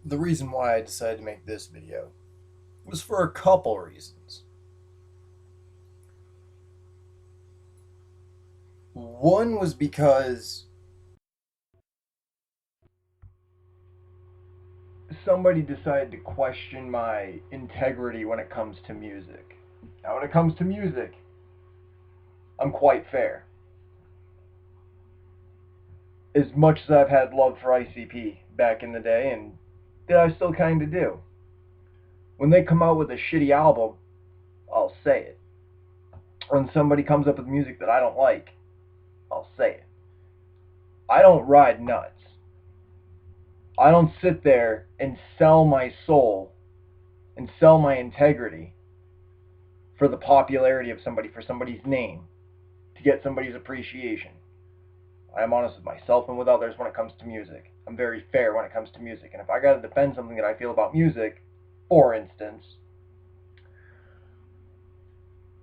The reason why I decided to make this video was for a couple reasons. One was because somebody decided to question my integrity when it comes to music. Now, when it comes to music, I'm quite fair. As much as I've had love for ICP back in the day, and that I still kind of do. When they come out with a shitty album, I'll say it. When somebody comes up with music that I don't like, I'll say it. I don't ride nuts. I don't sit there and sell my soul and sell my integrity for the popularity of somebody, for somebody's name, to get somebody's appreciation. I'm honest with myself and with others when it comes to music. I'm very fair when it comes to music. And if I gotta defend something that I feel about music, for instance,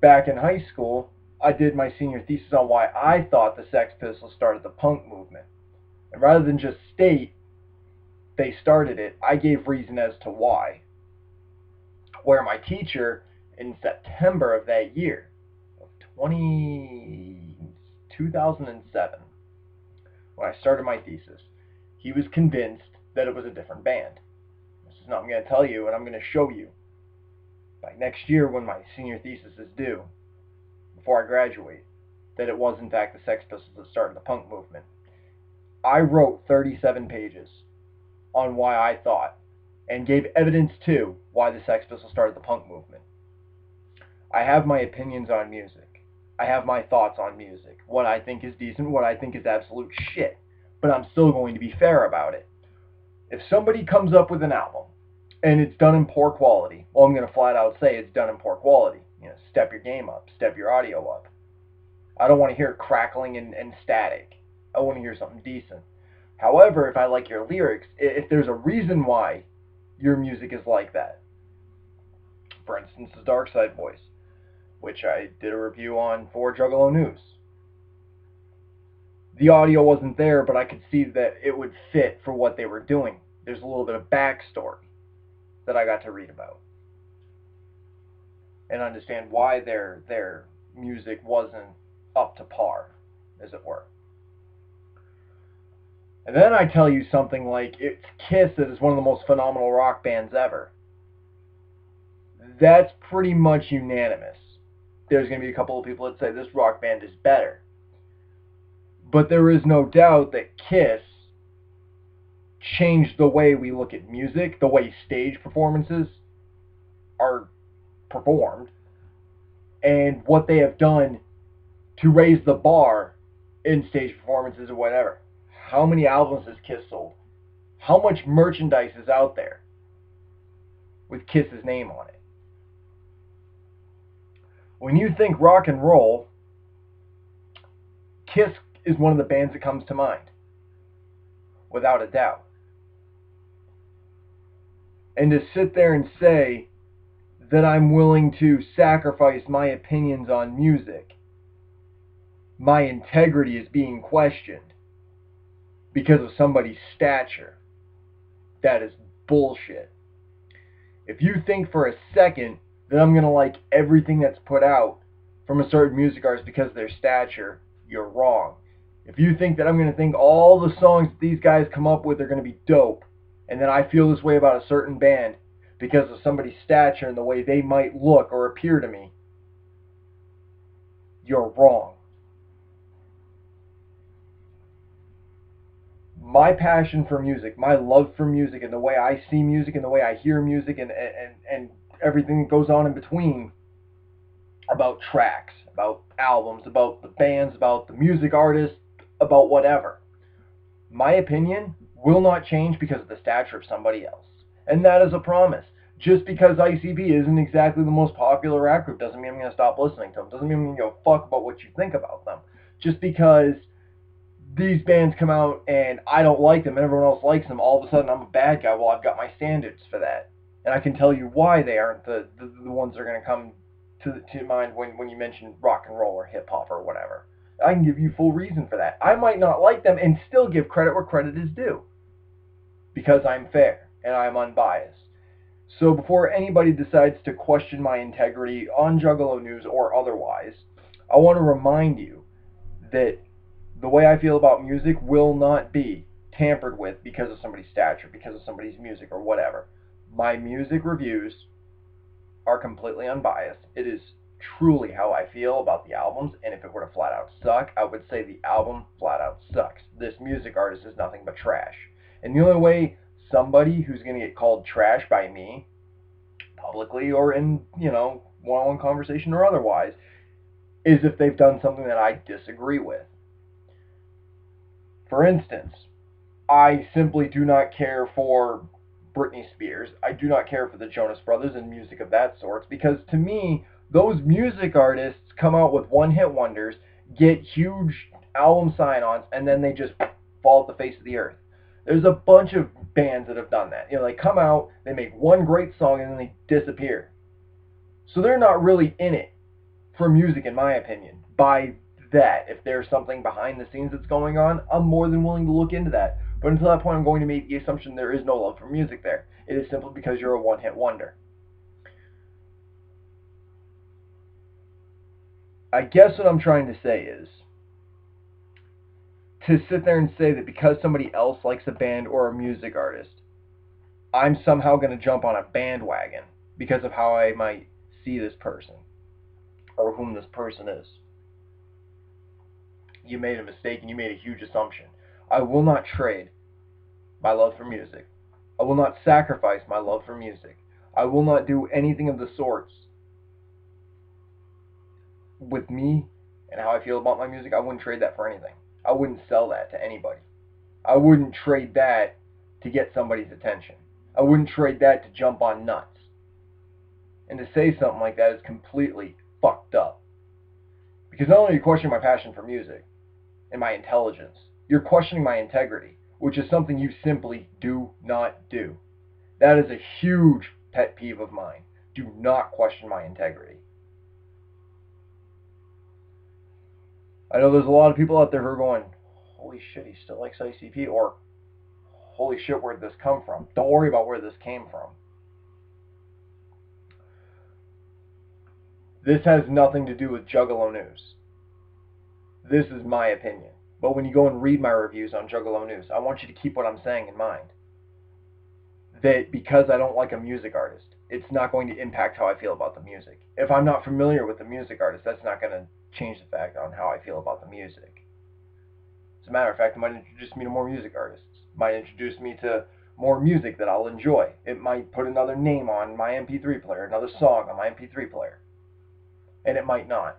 back in high school, I did my senior thesis on why I thought the Sex Pistols started the punk movement. And rather than just state they started it, I gave reason as to why. Where my teacher, in September of that year, of 2007, when I started my thesis, he was convinced that it was a different band. This is not I'm going to tell you, and I'm going to show you by next year when my senior thesis is due, before I graduate, that it was in fact the Sex Pistols that started the punk movement. I wrote 37 pages on why I thought, and gave evidence to why the Sex Pistols started the punk movement. I have my opinions on music. I have my thoughts on music. What I think is decent, what I think is absolute shit. But I'm still going to be fair about it. If somebody comes up with an album and it's done in poor quality, well, I'm going to flat out say it's done in poor quality. Step your game up, step your audio up. I don't want to hear crackling and static. I want to hear something decent. However, if I like your lyrics, if there's a reason why your music is like that, for instance, the Dark Side Voice, which I did a review on for Juggalo News. The audio wasn't there, but I could see that it would fit for what they were doing. There's a little bit of backstory that I got to read about and understand why their music wasn't up to par, as it were. And then I tell you something like it's Kiss that is one of the most phenomenal rock bands ever. That's pretty much unanimous. There's going to be a couple of people that say this rock band is better. But there is no doubt that Kiss changed the way we look at music, the way stage performances are performed, and what they have done to raise the bar in stage performances or whatever. How many albums has Kiss sold? How much merchandise is out there with Kiss's name on it? When you think rock and roll, Kiss is one of the bands that comes to mind, without a doubt. And to sit there and say that I'm willing to sacrifice my opinions on music, my integrity is being questioned because of somebody's stature, that is bullshit. If you think for a second that I'm going to like everything that's put out from a certain music artist because of their stature, you're wrong. If you think that I'm going to think all the songs that these guys come up with are going to be dope, and then I feel this way about a certain band because of somebody's stature and the way they might look or appear to me, you're wrong. My passion for music, my love for music, and the way I see music and the way I hear music and everything that goes on in between about tracks, about albums, about the bands, about the music artists, about whatever. My opinion will not change because of the stature of somebody else. And that is a promise. Just because ICP isn't exactly the most popular rap group doesn't mean I'm going to stop listening to them. Doesn't mean I'm going to give a fuck about what you think about them. Just because these bands come out and I don't like them and everyone else likes them, all of a sudden I'm a bad guy. Well, I've got my standards for that. And I can tell you why they aren't the ones that are going to come to mind when you mention rock and roll or hip hop or whatever. I can give you full reason for that. I might not like them and still give credit where credit is due because I'm fair. and I'm unbiased. So before anybody decides to question my integrity on Juggalo News or otherwise, I want to remind you that the way I feel about music will not be tampered with because of somebody's stature, because of somebody's music, or whatever. My music reviews are completely unbiased. It is truly how I feel about the albums, and if it were to flat out suck, I would say the album flat out sucks. This music artist is nothing but trash. And the only way somebody who's going to get called trash by me, publicly or in, one-on-one conversation or otherwise, is if they've done something that I disagree with. For instance, I simply do not care for Britney Spears. I do not care for the Jonas Brothers and music of that sort, because to me, those music artists come out with one-hit wonders, get huge album sign-ons, and then they just fall off the face of the earth. There's a bunch of bands that have done that. They come out, they make one great song, and then they disappear. So they're not really in it for music, in my opinion. By that, if there's something behind the scenes that's going on, I'm more than willing to look into that. But until that point, I'm going to make the assumption there is no love for music there. It is simply because you're a one-hit wonder. I guess what I'm trying to say is, to sit there and say that because somebody else likes a band or a music artist, I'm somehow going to jump on a bandwagon because of how I might see this person or whom this person is. You made a mistake and you made a huge assumption. I will not trade my love for music. I will not sacrifice my love for music. I will not do anything of the sorts. With me and how I feel about my music, I wouldn't trade that for anything. I wouldn't sell that to anybody. I wouldn't trade that to get somebody's attention. I wouldn't trade that to jump on nuts. And to say something like that is completely fucked up. Because not only are you questioning my passion for music and my intelligence, you're questioning my integrity, which is something you simply do not do. That is a huge pet peeve of mine. Do not question my integrity. I know there's a lot of people out there who are going, holy shit, he still likes ICP, or holy shit, where'd this come from? Don't worry about where this came from. This has nothing to do with Juggalo News. This is my opinion. But when you go and read my reviews on Juggalo News, I want you to keep what I'm saying in mind. That because I don't like a music artist, it's not going to impact how I feel about the music. If I'm not familiar with the music artist, that's not going to change the fact on how I feel about the music. As a matter of fact, it might introduce me to more music artists. It might introduce me to more music that I'll enjoy. It might put another name on my MP3 player, another song on my MP3 player. And it might not.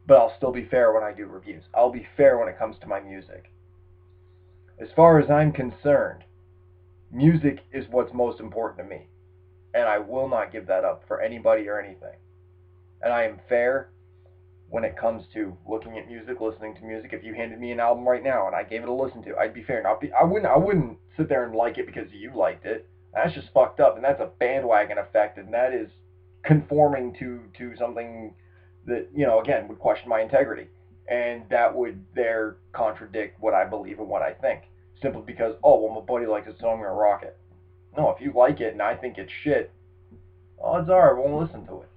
But I'll still be fair when I do reviews. I'll be fair when it comes to my music. As far as I'm concerned, music is what's most important to me. And I will not give that up for anybody or anything. And I am fair when it comes to looking at music, listening to music. If you handed me an album right now and I gave it a listen to, I'd be fair. I wouldn't sit there and like it because you liked it. That's just fucked up, and that's a bandwagon effect, and that is conforming to something that, again, would question my integrity. And that would there contradict what I believe and what I think. Simply because, my buddy likes it, so I'm going to rock it. No, if you like it and I think it's shit, odds are I won't listen to it.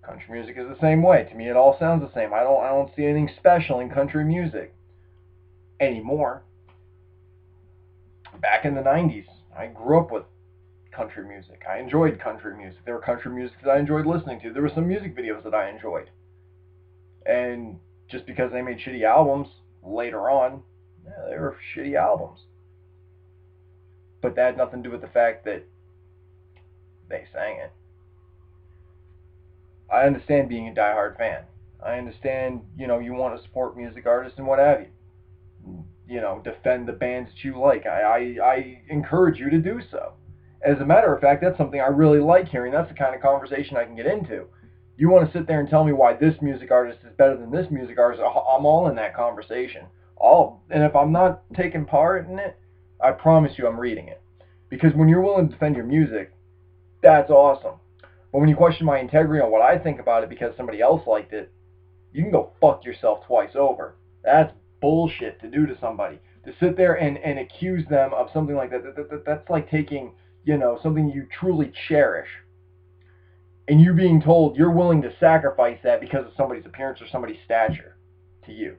Country music is the same way. To me, it all sounds the same. I don't see anything special in country music anymore. Back in the 90s, I grew up with country music. I enjoyed country music. There were country music that I enjoyed listening to. There were some music videos that I enjoyed. And just because they made shitty albums later on, they were shitty albums. But that had nothing to do with the fact that they sang it. I understand being a diehard fan. I understand, you want to support music artists and what have you. Defend the bands that you like. I encourage you to do so. As a matter of fact, that's something I really like hearing. That's the kind of conversation I can get into. You want to sit there and tell me why this music artist is better than this music artist, I'm all in that conversation. And if I'm not taking part in it, I promise you I'm reading it. Because when you're willing to defend your music, that's awesome. But when you question my integrity on what I think about it because somebody else liked it, you can go fuck yourself twice over. That's bullshit to do to somebody. To sit there and accuse them of something like that's like taking, something you truly cherish, and you being told you're willing to sacrifice that because of somebody's appearance or somebody's stature to you.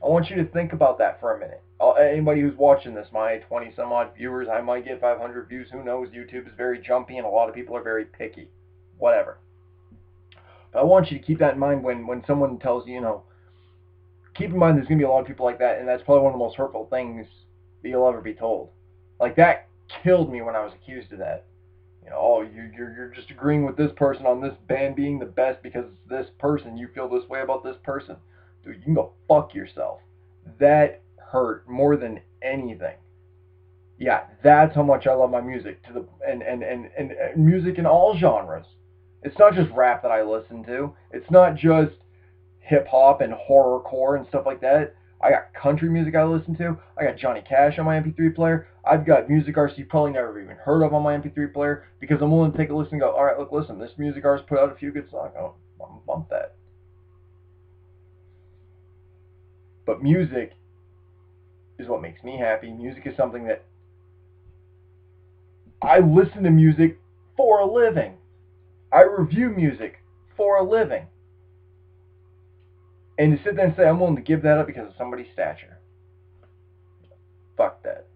I want you to think about that for a minute. Anybody who's watching this, my 20 some odd viewers, I might get 500 views, who knows? YouTube is very jumpy and a lot of people are very picky. Whatever. But I want you to keep that in mind when someone tells you, keep in mind there's going to be a lot of people like that, and that's probably one of the most hurtful things that you'll ever be told. Like, that killed me when I was accused of that. Oh, you're just agreeing with this person on this band being the best because it's this person. You feel this way about this person. Dude, you can go fuck yourself. That hurt more than anything. Yeah, that's how much I love my music, and music in all genres. It's not just rap that I listen to. It's not just hip hop and horrorcore and stuff like that. I got country music I listen to. I got Johnny Cash on my MP3 player. I've got music artists you've probably never even heard of on my MP3 player because I'm willing to take a listen and go, all right, look, listen, this music artist put out a few good songs. Oh, I'm bump that. But music is what makes me happy. Music is something that I listen to music for a living. I review music for a living. And to sit there and say I'm willing to give that up because of somebody's stature. Fuck that.